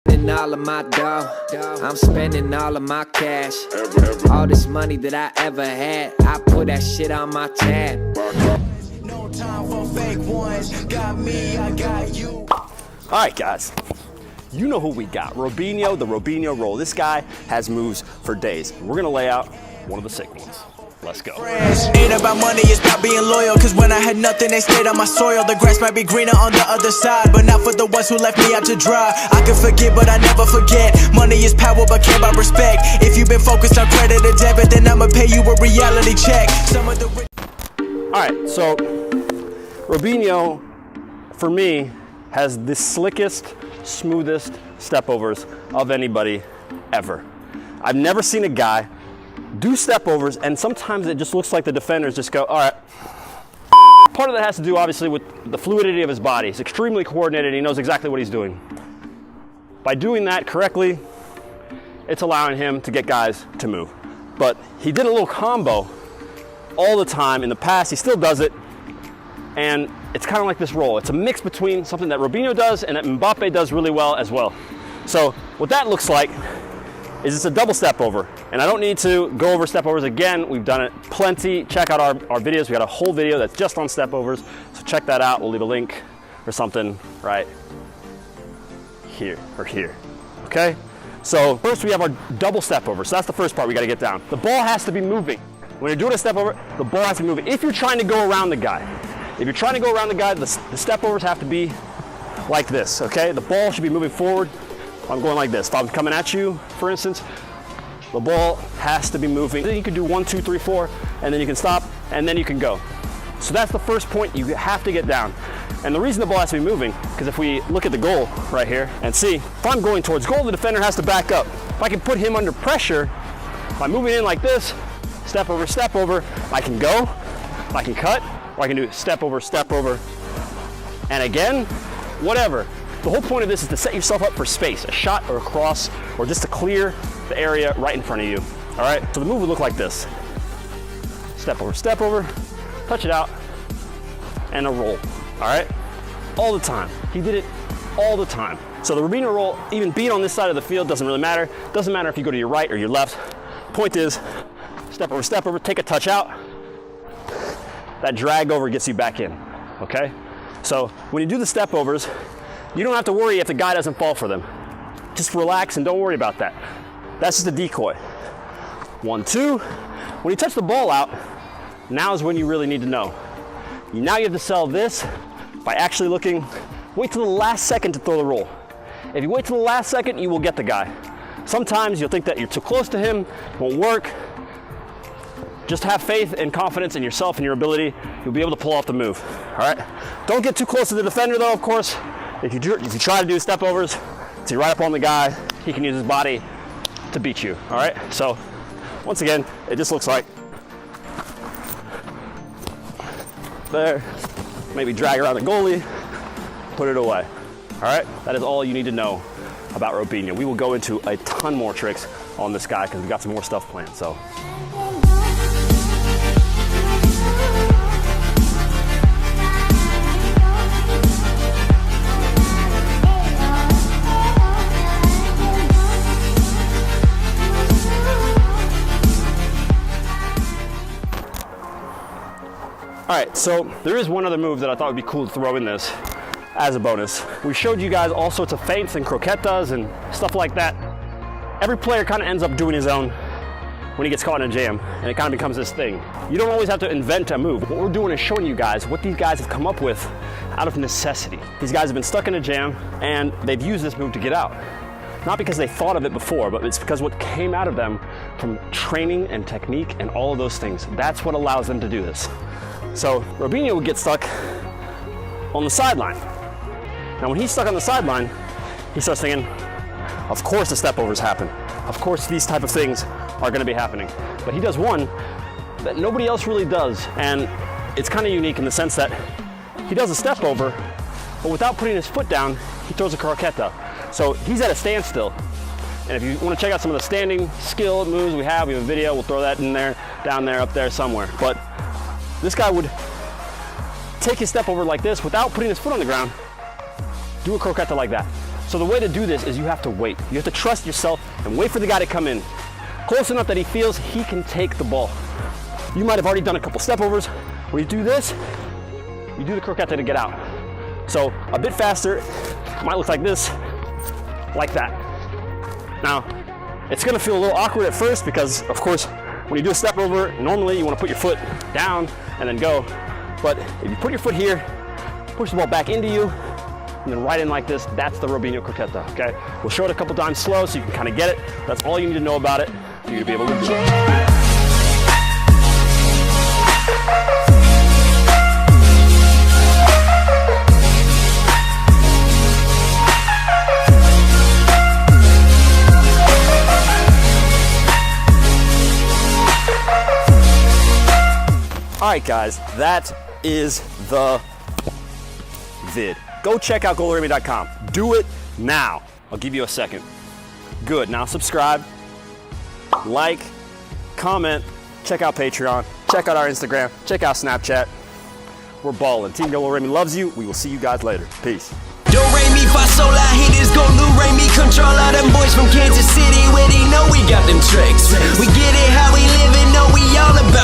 Spending all of my dough, I'm spending all of my cash. All this money that I ever had, I put that shit on my tab. No time for fake ones. Got me, I got you. All right, guys. You know who we got. Robinho, the Robinho roll. This guy has moves for days. We're gonna lay out one of the sick ones. Let's go. Ain't about money, it's about being loyal. Cause when I had nothing, they stayed on my soil. The grass might be greener on the other side, but not for the ones who left me out to dry. I can forget, but I never forget. Money is power, but care about respect. If you've been focused on credit or debit, then I'ma pay you a reality check. Some of the All right, so Robinho, for me, has the slickest, smoothest stepovers of anybody ever. I've never seen a guy do stepovers, and sometimes it just looks like the defenders just go, all right. Part of that has to do, obviously, with the fluidity of his body. He's extremely coordinated. He knows exactly what he's doing. By doing that correctly, it's allowing him to get guys to move. But he did a little combo all the time in the past. He still does it, and it's kind of like this roll. It's a mix between something that Robinho does and that Mbappe does really well as well. So what that looks like is it's a double step over. And I don't need to go over stepovers again. We've done it plenty. Check out our videos. We got a whole video that's just on stepovers. So check that out. We'll leave a link or something right here or here. Okay? So first we have our double stepover. So that's the first part we got to get down. The ball has to be moving. When you're doing a stepover, the ball has to be moving. If you're trying to go around the guy, the stepovers have to be like this, okay? The ball should be moving forward. I'm going like this. If I'm coming at you, for instance, the ball has to be moving. Then you can do 1, 2, 3, 4, and then you can stop, and then you can go. So that's the first point you have to get down. And the reason the ball has to be moving, because if we look at the goal right here and see, if I'm going towards goal, the defender has to back up. If I can put him under pressure by moving in like this, step over, I can go, I can cut, or I can do step over, and again, whatever. The whole point of this is to set yourself up for space, a shot or a cross, or just to clear the area right in front of you, all right? So the move would look like this. Step over, touch it out, and a roll, all right? All the time. He did it all the time. So the Robinho roll, even being on this side of the field, doesn't really matter. Doesn't matter if you go to your right or your left. Point is, step over, take a touch out. That drag over gets you back in, okay? So when you do the stepovers, you don't have to worry if the guy doesn't fall for them. Just relax and don't worry about that. That's just a decoy. 1, 2. When you touch the ball out, now is when you really need to know. Now you have to sell this by actually looking, wait till the last second to throw the roll. If you wait till the last second, you will get the guy. Sometimes you'll think that you're too close to him, won't work. Just have faith and confidence in yourself and your ability. You'll be able to pull off the move, all right? Don't get too close to the defender though, of course. If you try to do stepovers, so you're right up on the guy, he can use his body to beat you, all right? So, once again, it just looks like there, maybe drag around the goalie, put it away, all right? That is all you need to know about Robinho. We will go into a ton more tricks on this guy because we got some more stuff planned, so. All right, so there is one other move that I thought would be cool to throw in this as a bonus. We showed you guys all sorts of feints and croquetas and stuff like that. Every player kind of ends up doing his own when he gets caught in a jam, and it kind of becomes this thing. You don't always have to invent a move. What we're doing is showing you guys what these guys have come up with out of necessity. These guys have been stuck in a jam, and they've used this move to get out. Not because they thought of it before, but it's because what came out of them from training and technique and all of those things. That's what allows them to do this. So Robinho would get stuck on the sideline. Now when he's stuck on the sideline, he starts thinking, of course the stepovers happen. Of course these type of things are gonna be happening. But he does one that nobody else really does. And it's kind of unique in the sense that he does a stepover, but without putting his foot down, he throws a croqueta. So he's at a standstill. And if you want to check out some of the standing skill moves we have a video, we'll throw that in there, down there, up there, somewhere. But this guy would take his stepover like this without putting his foot on the ground, do a croqueta like that. So the way to do this is you have to wait. You have to trust yourself and wait for the guy to come in close enough that he feels he can take the ball. You might have already done a couple stepovers. When you do this, you do the croqueta to get out. So a bit faster, it might look like this, like that. Now, it's gonna feel a little awkward at first because, of course, when you do a stepover, normally you wanna put your foot down and then go. But if you put your foot here, push the ball back into you, and then right in like this, that's the Robinho croqueta, okay? We'll show it a couple times slow so you can kind of get it. That's all you need to know about it for you to be able to do it. All right, guys, that is the vid. Go check out goalremy.com. Do it now. I'll give you a second. Good, now subscribe, like, comment, check out Patreon, check out our Instagram, check out Snapchat. We're ballin'. Team Go Remy loves you. We will see you guys later. Peace. Do re mi fa sol la, he is go lu re mi control out of